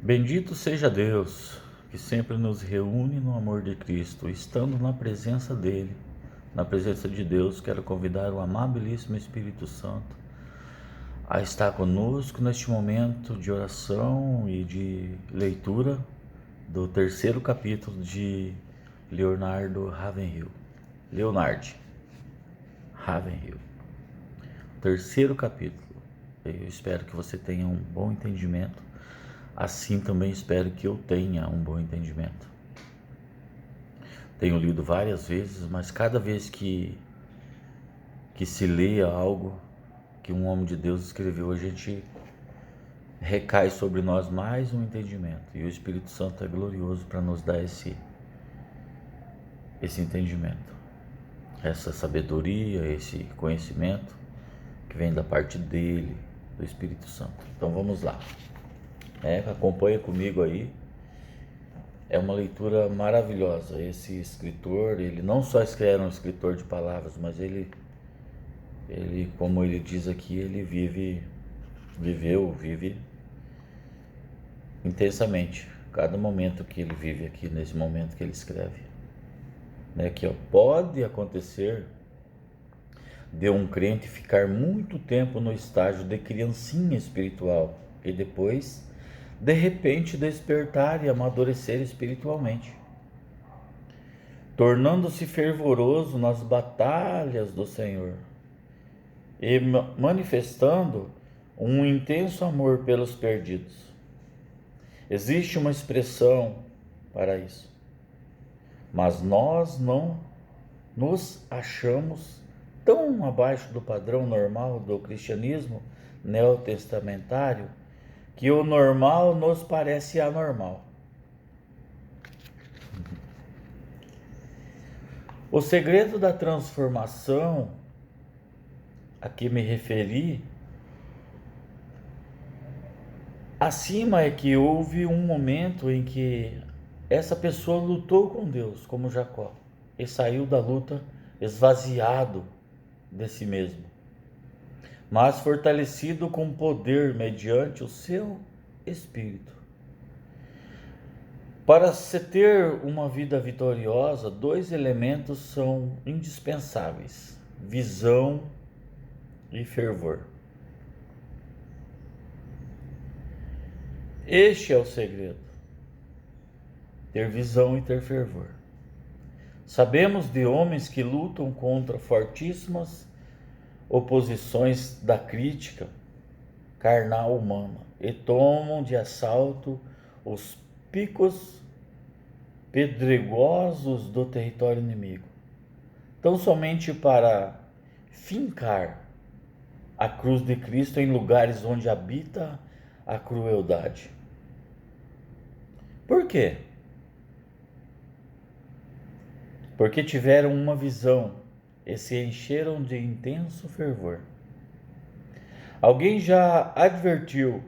Bendito seja Deus, que sempre nos reúne no amor de Cristo, estando na presença dele, na presença de Deus. Quero convidar o amabilíssimo Espírito Santo a estar conosco neste momento de oração e de leitura do terceiro capítulo de Leonard Ravenhill. Terceiro capítulo. Eu espero que você tenha um bom entendimento. Assim também espero que eu tenha um bom entendimento. Tenho lido várias vezes, mas cada vez que se lê algo que um homem de Deus escreveu, a gente recai sobre nós mais um entendimento. E o Espírito Santo é glorioso para nos dar esse entendimento, essa sabedoria, esse conhecimento que vem da parte dele, do Espírito Santo. Então vamos lá. Acompanha comigo aí. É uma leitura maravilhosa. Esse escritor, ele não só era um escritor de palavras, mas ele, como ele diz aqui, ele vive intensamente cada momento que ele vive aqui, nesse momento que ele escreve. Que pode acontecer de um crente ficar muito tempo no estágio de criancinha espiritual e depois, de repente, despertar e amadurecer espiritualmente, tornando-se fervoroso nas batalhas do Senhor e manifestando um intenso amor pelos perdidos. Existe uma expressão para isso, mas nós não nos achamos tão abaixo do padrão normal do cristianismo neotestamentário que o normal nos parece anormal. O segredo da transformação a que me referi acima é que houve um momento em que essa pessoa lutou com Deus, como Jacó, e saiu da luta esvaziado de si mesmo, mas fortalecido com poder mediante o seu espírito. Para se ter uma vida vitoriosa, dois elementos são indispensáveis: visão e fervor. Este é o segredo: ter visão e ter fervor. Sabemos de homens que lutam contra fortíssimas oposições da crítica carnal humana e tomam de assalto os picos pedregosos do território inimigo, tão somente para fincar a cruz de Cristo em lugares onde habita a crueldade. Por quê? Porque tiveram uma visão e se encheram de intenso fervor. Alguém já advertiu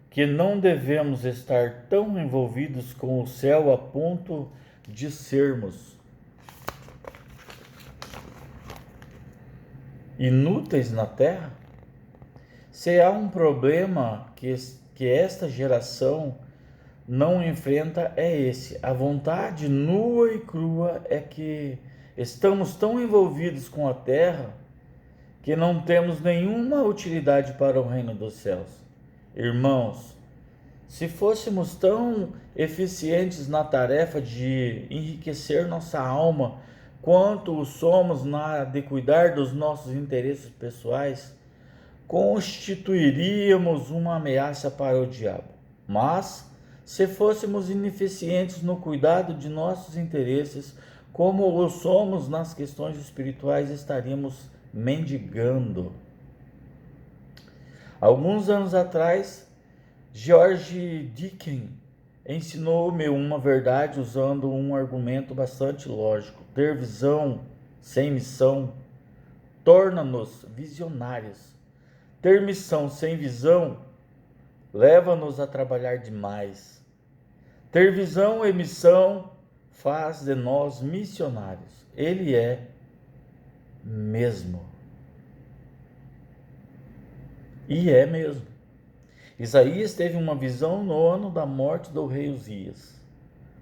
que não devemos estar tão envolvidos com o céu a ponto de sermos inúteis na terra? Se há um problema que esta geração não enfrenta, é esse: a vontade nua e crua é que estamos tão envolvidos com a terra que não temos nenhuma utilidade para o reino dos céus. Irmãos, se fôssemos tão eficientes na tarefa de enriquecer nossa alma quanto o somos na de cuidar dos nossos interesses pessoais, constituiríamos uma ameaça para o diabo. Mas, se fôssemos ineficientes no cuidado de nossos interesses, como o somos nas questões espirituais, estaríamos mendigando. Alguns anos atrás, George Dickens ensinou-me uma verdade usando um argumento bastante lógico: ter visão sem missão torna-nos visionários. Ter missão sem visão leva-nos a trabalhar demais. Ter visão e missão faz de nós missionários. Ele é mesmo. E é mesmo. Isaías teve uma visão no ano da morte do rei Uzias.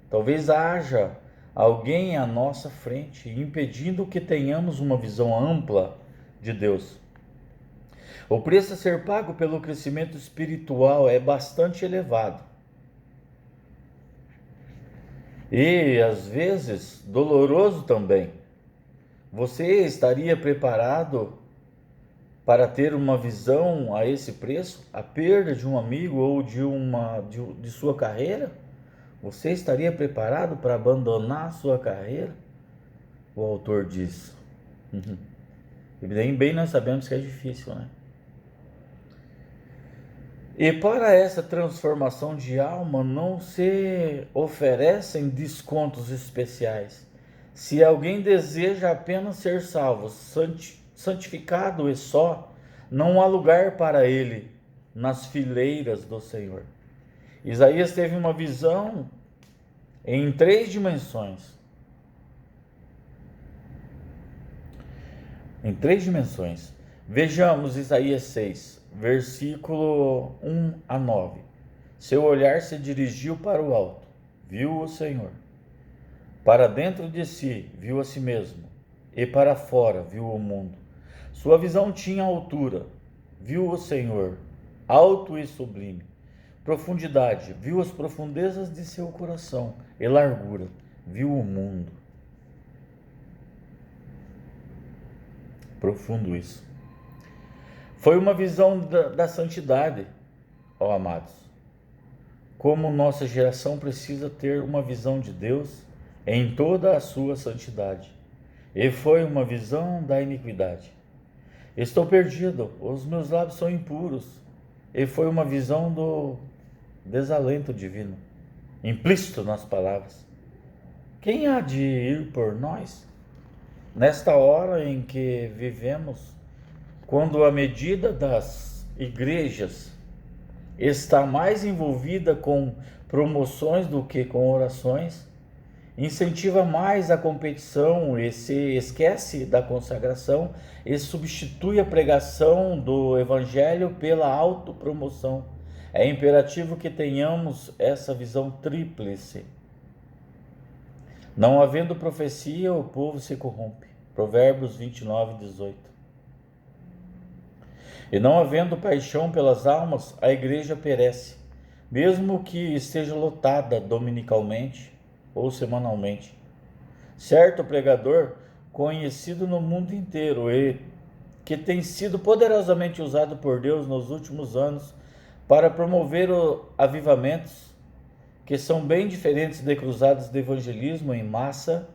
Talvez haja alguém à nossa frente impedindo que tenhamos uma visão ampla de Deus. O preço a ser pago pelo crescimento espiritual é bastante elevado. E, às vezes, doloroso também. Você estaria preparado para ter uma visão a esse preço? A perda de um amigo ou de sua carreira? Você estaria preparado para abandonar a sua carreira? O autor diz. E bem nós sabemos que é difícil, né? E para essa transformação de alma não se oferecem descontos especiais. Se alguém deseja apenas ser salvo, santificado e só, não há lugar para ele nas fileiras do Senhor. Isaías teve uma visão em 3 dimensões. Em 3 dimensões. Vejamos Isaías 6, versículo 1 a 9. Seu olhar se dirigiu para o alto, viu o Senhor. Para dentro de si, viu a si mesmo, e para fora, viu o mundo. Sua visão tinha altura, viu o Senhor, alto e sublime. Profundidade, viu as profundezas de seu coração, e largura, viu o mundo. Profundo isso. Foi uma visão da santidade, ó amados. Como nossa geração precisa ter uma visão de Deus em toda a sua santidade. E foi uma visão da iniquidade. Estou perdido, os meus lábios são impuros. E foi uma visão do desalento divino, implícito nas palavras. Quem há de ir por nós? Nesta hora em que vivemos, quando a medida das igrejas está mais envolvida com promoções do que com orações, incentiva mais a competição e se esquece da consagração e substitui a pregação do evangelho pela autopromoção. É imperativo que tenhamos essa visão tríplice. Não havendo profecia, o povo se corrompe. Provérbios 29, 18. E não havendo paixão pelas almas, a igreja perece, mesmo que esteja lotada dominicalmente ou semanalmente. Certo pregador, conhecido no mundo inteiro e que tem sido poderosamente usado por Deus nos últimos anos para promover avivamentos, que são bem diferentes de cruzadas de evangelismo em massa,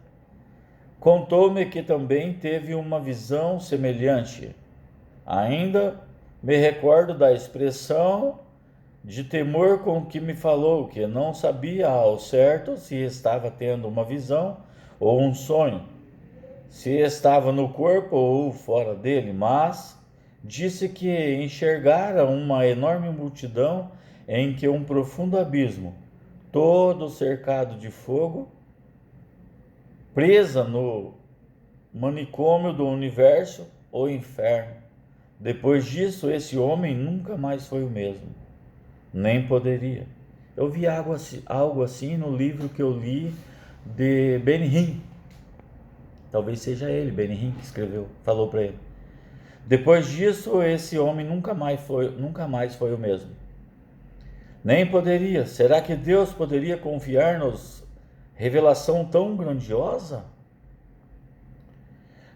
contou-me que também teve uma visão semelhante. Ainda me recordo da expressão de temor com que me falou, que não sabia ao certo se estava tendo uma visão ou um sonho, se estava no corpo ou fora dele, mas disse que enxergara uma enorme multidão em que um profundo abismo, todo cercado de fogo, presa no manicômio do universo, o inferno. Depois disso, esse homem nunca mais foi o mesmo, nem poderia. Eu vi algo assim no livro que eu li de Benny Hinn. Talvez seja ele, Benny Hinn, que escreveu, falou para ele. Depois disso, esse homem nunca mais foi o mesmo. Nem poderia. Será que Deus poderia confiar-nos revelação tão grandiosa?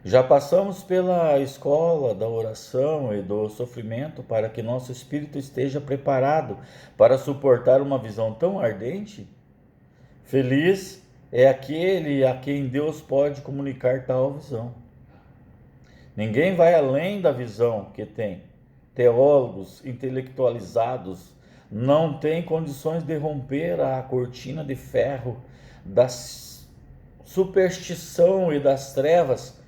Já passamos pela escola da oração e do sofrimento para que nosso espírito esteja preparado para suportar uma visão tão ardente? Feliz é aquele a quem Deus pode comunicar tal visão. Ninguém vai além da visão que tem. Teólogos intelectualizados não têm condições de romper a cortina de ferro da superstição e das trevas,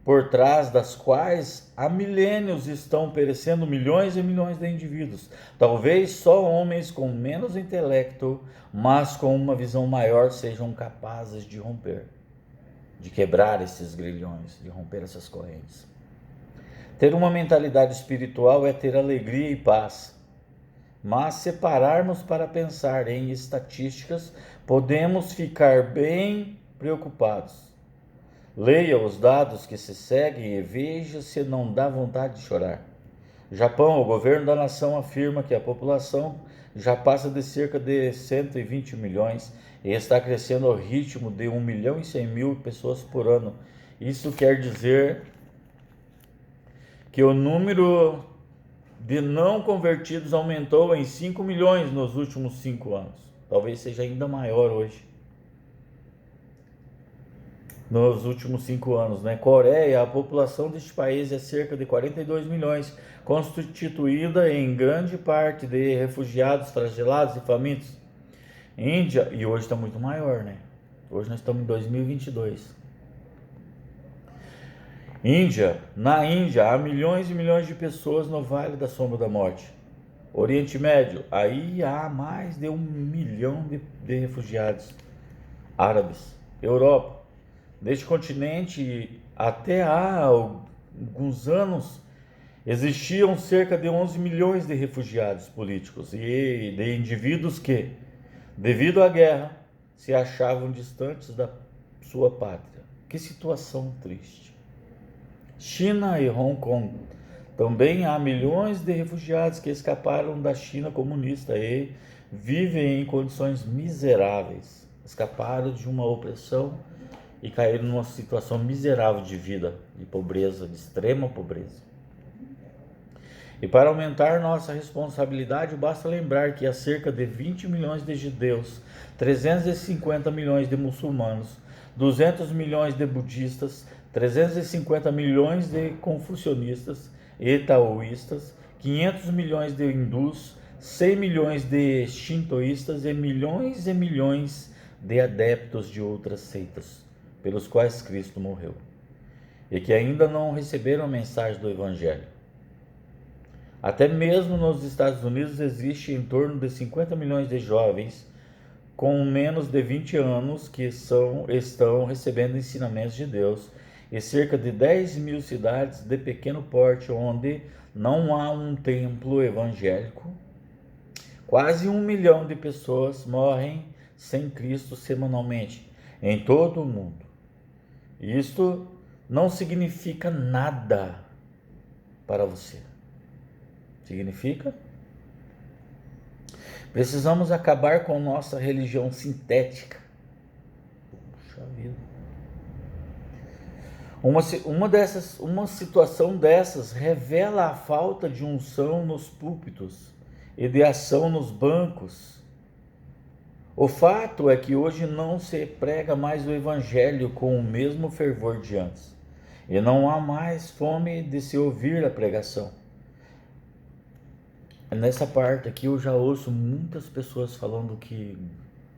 por trás das quais há milênios estão perecendo milhões e milhões de indivíduos. Talvez só homens com menos intelecto, mas com uma visão maior, sejam capazes de romper, de quebrar esses grilhões, de romper essas correntes. Ter uma mentalidade espiritual é ter alegria e paz. mas se pararmos para pensar em estatísticas, podemos ficar bem preocupados. Leia os dados que se seguem e veja se não dá vontade de chorar. Japão, o governo da nação afirma que a população já passa de cerca de 120 milhões e está crescendo ao ritmo de 1 milhão e 100 mil pessoas por ano. Isso quer dizer que o número de não convertidos aumentou em 5 milhões nos últimos 5 anos. Talvez seja ainda maior hoje. Nos últimos 5 anos, né? Coreia, a população deste país é cerca de 42 milhões, constituída em grande parte de refugiados, flagelados e famintos. Índia, e hoje está muito maior, né? Hoje nós estamos em 2022. Na Índia, há milhões e milhões de pessoas no Vale da Sombra da Morte. Oriente Médio, aí há mais de 1 milhão de refugiados árabes. Europa, neste continente, até há alguns anos, existiam cerca de 11 milhões de refugiados políticos e de indivíduos que, devido à guerra, se achavam distantes da sua pátria. Que situação triste. China e Hong Kong. Também há milhões de refugiados que escaparam da China comunista e vivem em condições miseráveis. Escaparam de uma opressão e caíram numa situação miserável de vida, de pobreza, de extrema pobreza. E para aumentar nossa responsabilidade, basta lembrar que há cerca de 20 milhões de judeus, 350 milhões de muçulmanos, 200 milhões de budistas, 350 milhões de confucionistas e taoístas, 500 milhões de hindus, 100 milhões de shintoístas e milhões de adeptos de outras seitas, pelos quais Cristo morreu, e que ainda não receberam a mensagem do Evangelho. Até mesmo nos Estados Unidos existe em torno de 50 milhões de jovens com menos de 20 anos que estão recebendo ensinamentos de Deus, e cerca de 10 mil cidades de pequeno porte onde não há um templo evangélico. Quase 1 milhão de pessoas morrem sem Cristo semanalmente em todo o mundo. Isto não significa nada para você. Significa? Precisamos acabar com nossa religião sintética. Puxa vida. Uma situação dessas revela a falta de unção nos púlpitos e de ação nos bancos. O fato é que hoje não se prega mais o Evangelho com o mesmo fervor de antes, e não há mais fome de se ouvir a pregação. Nessa parte aqui eu já ouço muitas pessoas falando que,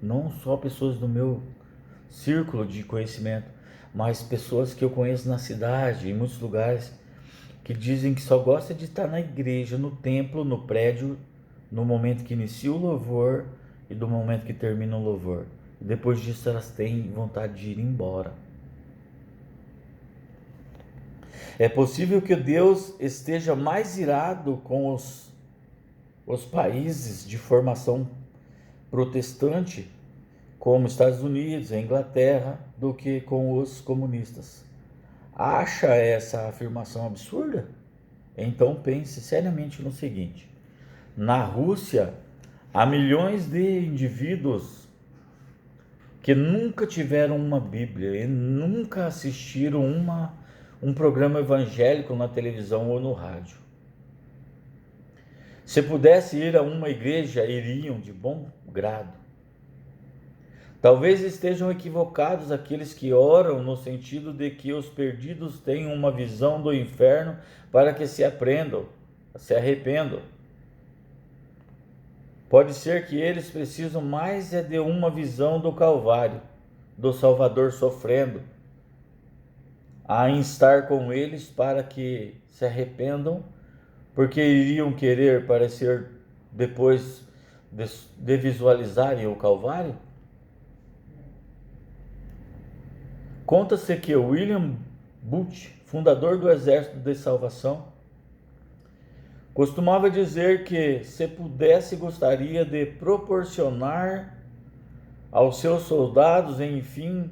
não só pessoas do meu círculo de conhecimento, mas pessoas que eu conheço na cidade, em muitos lugares, que dizem que só gosta de estar na igreja, no templo, no prédio, no momento que inicia o louvor e do momento que termina o louvor. E depois disso elas têm vontade de ir embora. É possível que Deus esteja mais irado com os países de formação protestante, como Estados Unidos e Inglaterra, do que com os comunistas. Acha essa afirmação absurda? Então pense seriamente no seguinte: na Rússia, há milhões de indivíduos que nunca tiveram uma Bíblia e nunca assistiram um programa evangélico na televisão ou no rádio. Se pudesse ir a uma igreja, iriam de bom grado. Talvez estejam equivocados aqueles que oram no sentido de que os perdidos tenham uma visão do inferno para que se arrependam. Pode ser que eles precisam mais de uma visão do Calvário, do Salvador sofrendo, a estar com eles para que se arrependam, porque iriam querer parecer depois de visualizarem o Calvário? Conta-se que William Booth, fundador do Exército de Salvação, Costumava dizer que, se pudesse, gostaria de proporcionar aos seus soldados, enfim,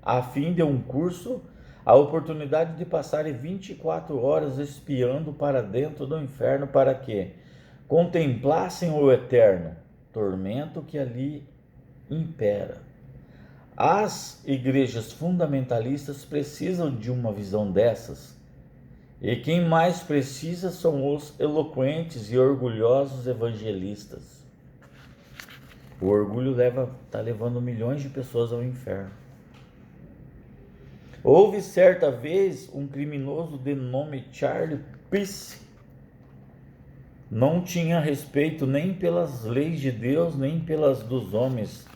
a fim de um curso, a oportunidade de passarem 24 horas espiando para dentro do inferno para que contemplassem o eterno tormento que ali impera. As igrejas fundamentalistas precisam de uma visão dessas, e quem mais precisa são os eloquentes e orgulhosos evangelistas. O orgulho está levando milhões de pessoas ao inferno. Houve certa vez um criminoso de nome Charles Peace. Não tinha respeito nem pelas leis de Deus, nem pelas dos homens,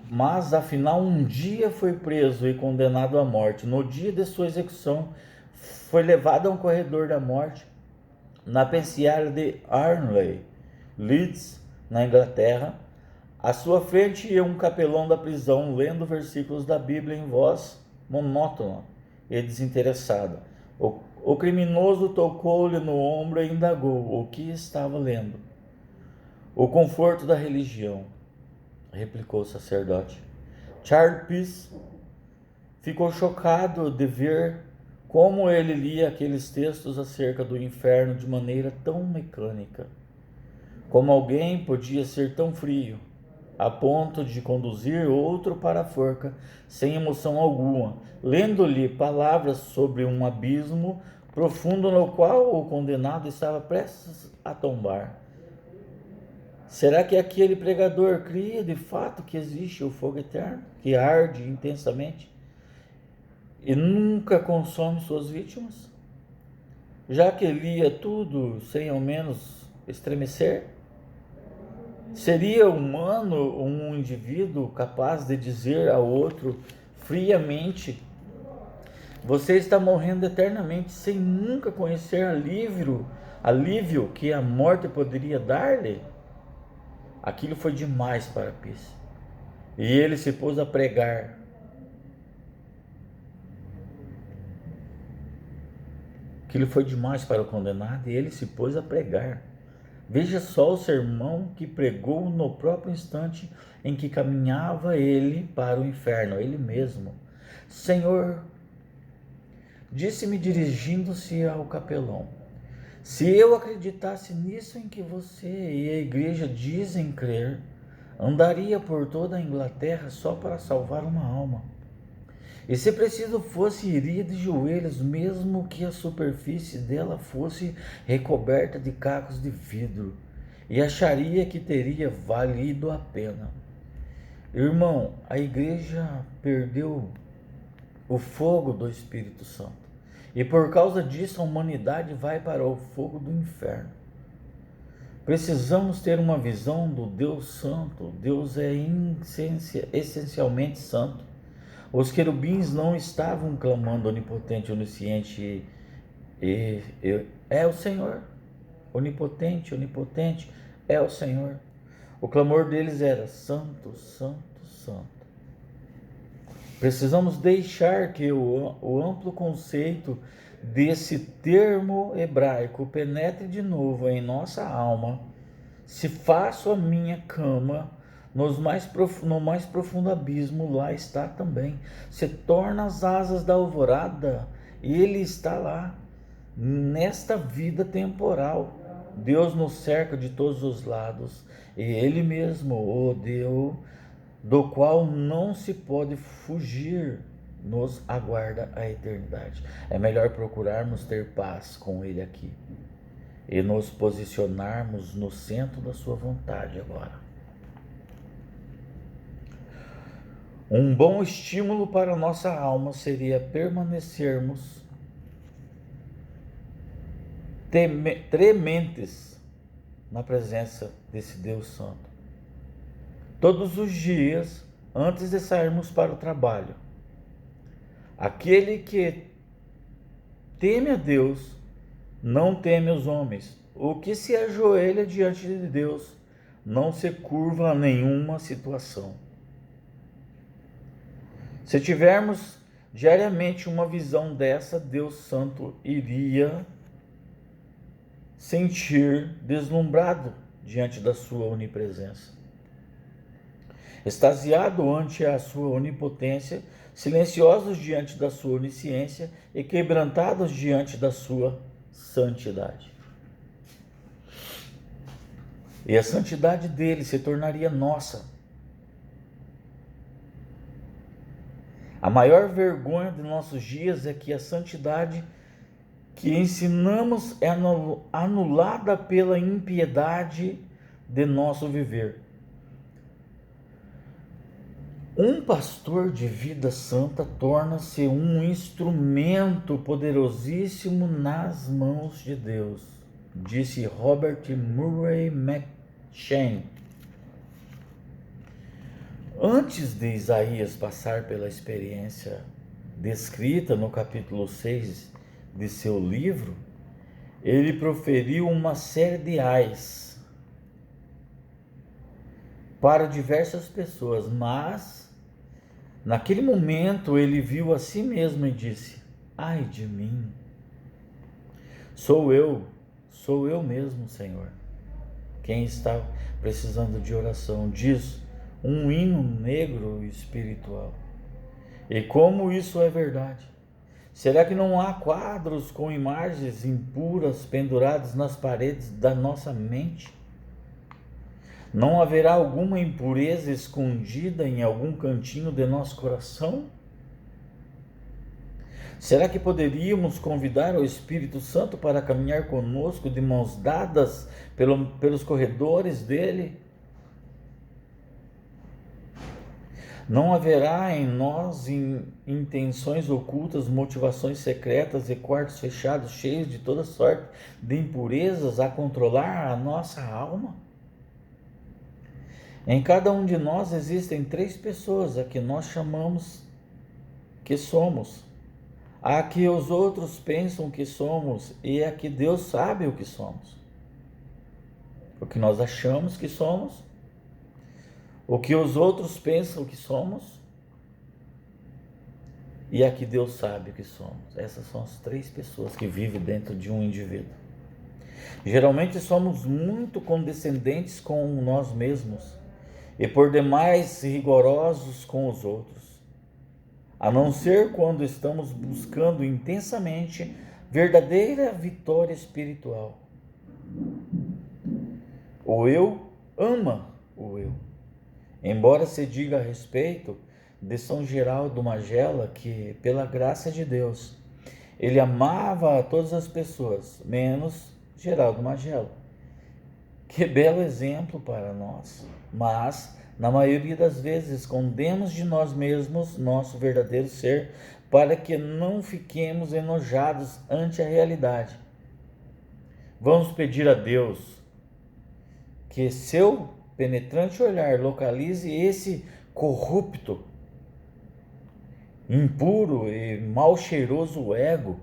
mas afinal um dia foi preso e condenado à morte. No dia de sua execução, foi levado a um corredor da morte na pensiária de Arnley, Leeds, na Inglaterra. À sua frente ia um capelão da prisão lendo versículos da Bíblia em voz monótona e desinteressada. O criminoso tocou-lhe no ombro e indagou o que estava lendo. O conforto da religião, replicou o sacerdote. Charles Peace ficou chocado de ver como ele lia aqueles textos acerca do inferno de maneira tão mecânica. Como alguém podia ser tão frio, a ponto de conduzir outro para a forca sem emoção alguma, lendo-lhe palavras sobre um abismo profundo no qual o condenado estava prestes a tombar. Será que aquele pregador cria de fato que existe o fogo eterno, que arde intensamente e nunca consome suas vítimas? Já que lia tudo sem ao menos estremecer? Seria humano um indivíduo capaz de dizer ao outro friamente: você está morrendo eternamente, sem nunca conhecer alívio que a morte poderia dar-lhe? Aquilo foi demais para Peace, e ele se pôs a pregar. Aquilo foi demais para o condenado, e ele se pôs a pregar. Veja só o sermão que pregou no próprio instante em que caminhava ele para o inferno, ele mesmo. Senhor, disse-me dirigindo-se ao capelão, se eu acreditasse nisso em que você e a igreja dizem crer, andaria por toda a Inglaterra só para salvar uma alma. E se preciso fosse, iria de joelhos, mesmo que a superfície dela fosse recoberta de cacos de vidro, e acharia que teria valido a pena. Irmão, a igreja perdeu o fogo do Espírito Santo, e por causa disso a humanidade vai para o fogo do inferno. Precisamos ter uma visão do Deus Santo. Deus é essencialmente santo. Os querubins não estavam clamando onipotente, onisciente, é o Senhor. Onipotente, onipotente, é o Senhor. O clamor deles era santo, santo, santo. Precisamos deixar que o amplo conceito desse termo hebraico penetre de novo em nossa alma. Se faço a minha cama no mais profundo abismo, lá está também. Se torna as asas da alvorada, ele está lá. Nesta vida temporal, Deus nos cerca de todos os lados, e ele mesmo, o Deus, do qual não se pode fugir, nos aguarda a eternidade. É melhor procurarmos ter paz com ele aqui e nos posicionarmos no centro da sua vontade agora. Um bom estímulo para nossa alma seria permanecermos trementes na presença desse Deus Santo todos os dias antes de sairmos para o trabalho. Aquele que teme a Deus não teme os homens. O que se ajoelha diante de Deus não se curva a nenhuma situação. Se tivermos diariamente uma visão dessa, Deus Santo iria sentir deslumbrado diante da sua onipresença, extasiado ante a sua onipotência, silenciosos diante da sua onisciência e quebrantados diante da sua santidade. E a santidade dele se tornaria nossa. A maior vergonha de nossos dias é que a santidade que ensinamos é anulada pela impiedade de nosso viver. Um pastor de vida santa torna-se um instrumento poderosíssimo nas mãos de Deus, disse Robert Murray McCheyne. Antes de Isaías passar pela experiência descrita no capítulo 6 de seu livro, ele proferiu uma série de ais para diversas pessoas, mas naquele momento ele viu a si mesmo e disse: ai de mim, sou eu mesmo, Senhor, quem está precisando de oração, diz um hino negro espiritual. E como isso é verdade? Será que não há quadros com imagens impuras penduradas nas paredes da nossa mente? Não haverá alguma impureza escondida em algum cantinho de nosso coração? Será que poderíamos convidar o Espírito Santo para caminhar conosco de mãos dadas pelos corredores dele? Não haverá em nós intenções ocultas, motivações secretas e quartos fechados cheios de toda sorte de impurezas a controlar a nossa alma? Em cada um de nós existem 3 pessoas a que nós chamamos que somos, a que os outros pensam que somos e a que Deus sabe o que somos. O que nós achamos que somos, o que os outros pensam que somos e a que Deus sabe o que somos. Essas são as 3 pessoas que vivem dentro de um indivíduo. Geralmente somos muito condescendentes com nós mesmos e por demais rigorosos com os outros, a não ser quando estamos buscando intensamente verdadeira vitória espiritual. O eu ama o eu. Embora se diga a respeito de São Geraldo Magela que, pela graça de Deus, ele amava a todas as pessoas, menos Geraldo Magela. Que belo exemplo para nós! Mas, na maioria das vezes, escondemos de nós mesmos nosso verdadeiro ser para que não fiquemos enojados ante a realidade. Vamos pedir a Deus que seu penetrante olhar localize esse corrupto, impuro e mal cheiroso ego,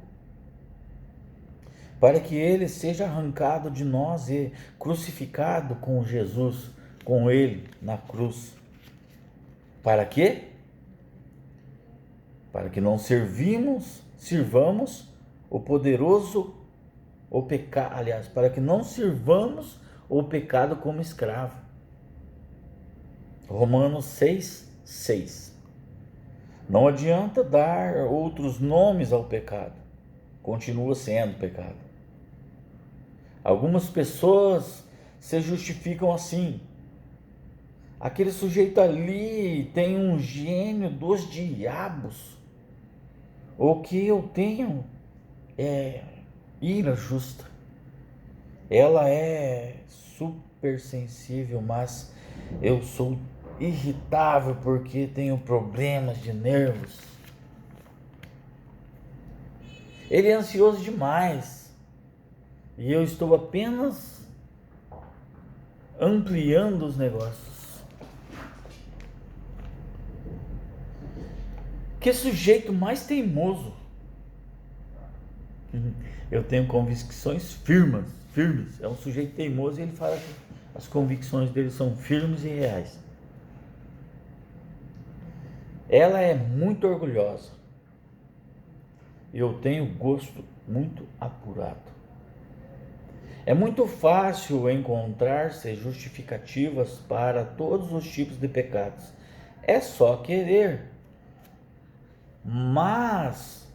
para que ele seja arrancado de nós e crucificado com Jesus, com ele na cruz. Para quê? Para que não sirvamos o poderoso, para que não sirvamos o pecado como escravo. Romanos 6:6. Não adianta dar outros nomes ao pecado, continua sendo pecado. Algumas pessoas se justificam assim: aquele sujeito ali tem um gênio dos diabos, o que eu tenho é ira justa. Ela é super sensível, mas eu sou irritável porque tenho problemas de nervos. Ele é ansioso demais e eu estou apenas ampliando os negócios. Que sujeito mais teimoso! Eu tenho convicções firmes. É um sujeito teimoso e ele fala que as convicções dele são firmes e reais. Ela é muito orgulhosa. Eu tenho gosto muito apurado. É muito fácil encontrar-se justificativas para todos os tipos de pecados. É só querer. Mas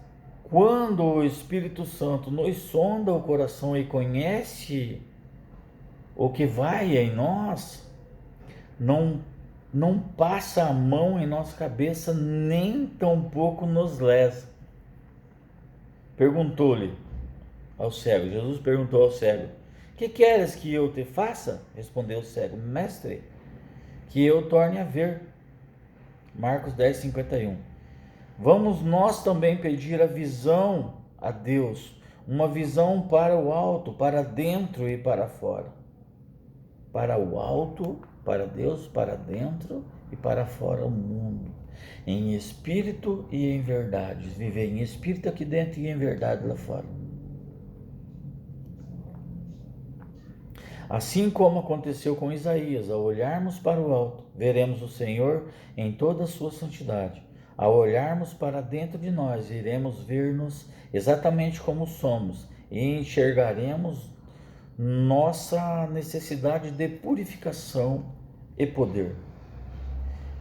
quando o Espírito Santo nos sonda o coração e conhece o que vai em nós, não passa a mão em nossa cabeça, nem tampouco nos lesa. Perguntou-lhe ao cego, Jesus perguntou ao cego: que queres que eu te faça? Respondeu o cego: mestre, que eu torne a ver. Marcos 10:51. Vamos nós também pedir a visão a Deus, uma visão para o alto, para dentro e para fora. Para o alto, para Deus, para dentro e para fora o mundo. Em espírito e em verdade. Viver em espírito aqui dentro e em verdade lá fora. Assim como aconteceu com Isaías, ao olharmos para o alto, veremos o Senhor em toda a sua santidade. Ao olharmos para dentro de nós, iremos ver-nos exatamente como somos e enxergaremos nossa necessidade de purificação e poder.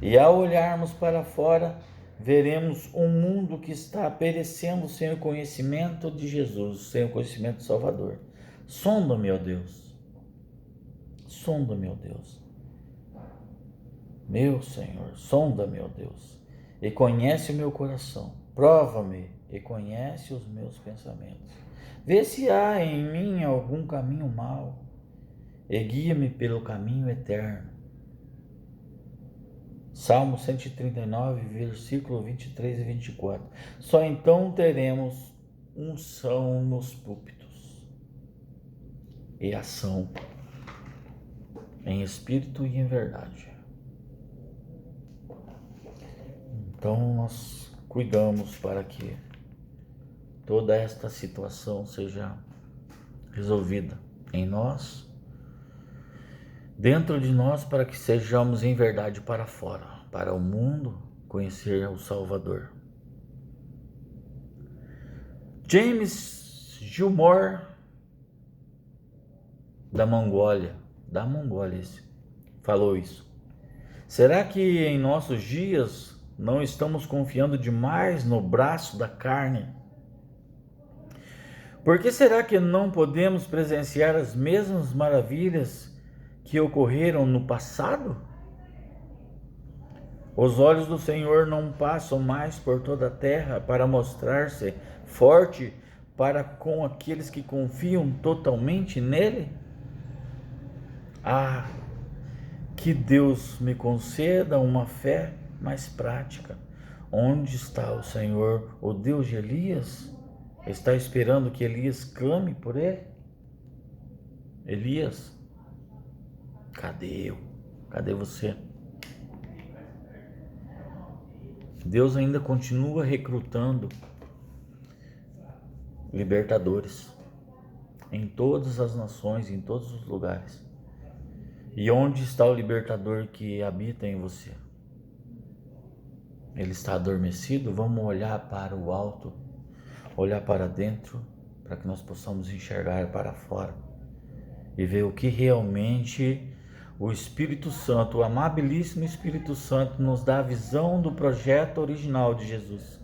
E ao olharmos para fora, veremos um mundo que está perecendo sem o conhecimento de Jesus, sem o conhecimento do Salvador. Sonda-me, ó Deus. Sonda-me, ó Deus. Meu Senhor, sonda-me, ó Deus, e conhece o meu coração. Prova-me e conhece os meus pensamentos. Vê se há em mim algum caminho mau e guia-me pelo caminho eterno. Salmo 139, versículo 23 e 24. Só então teremos unção nos púlpitos e ação em espírito e em verdade. Então nós cuidamos para que toda esta situação seja resolvida em nós, dentro de nós, para que sejamos em verdade para fora, para o mundo conhecer o Salvador. James Gilmore, da Mongólia, falou isso. Será que em nossos dias não estamos confiando demais no braço da carne? Por que será que não podemos presenciar as mesmas maravilhas que ocorreram no passado? Os olhos do Senhor não passam mais por toda a terra para mostrar-se forte para com aqueles que confiam totalmente nele? Ah, que Deus me conceda uma fé mais prática. Onde está o Senhor, o Deus de Elias? Está esperando que Elias clame por ele? Elias, cadê eu? Cadê você? Deus ainda continua recrutando libertadores em todas as nações, em todos os lugares. E onde está o libertador que habita em você? Ele está adormecido? Vamos olhar para o alto, olhar para dentro, para que nós possamos enxergar para fora e ver o que realmente o Espírito Santo, o amabilíssimo Espírito Santo, nos dá a visão do projeto original de Jesus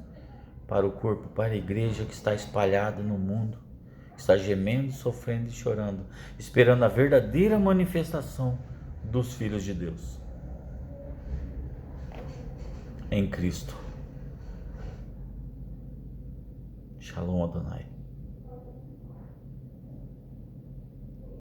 para o corpo, para a igreja que está espalhada no mundo, que está gemendo, sofrendo e chorando, esperando a verdadeira manifestação dos filhos de Deus em Cristo. Shalom Adonai.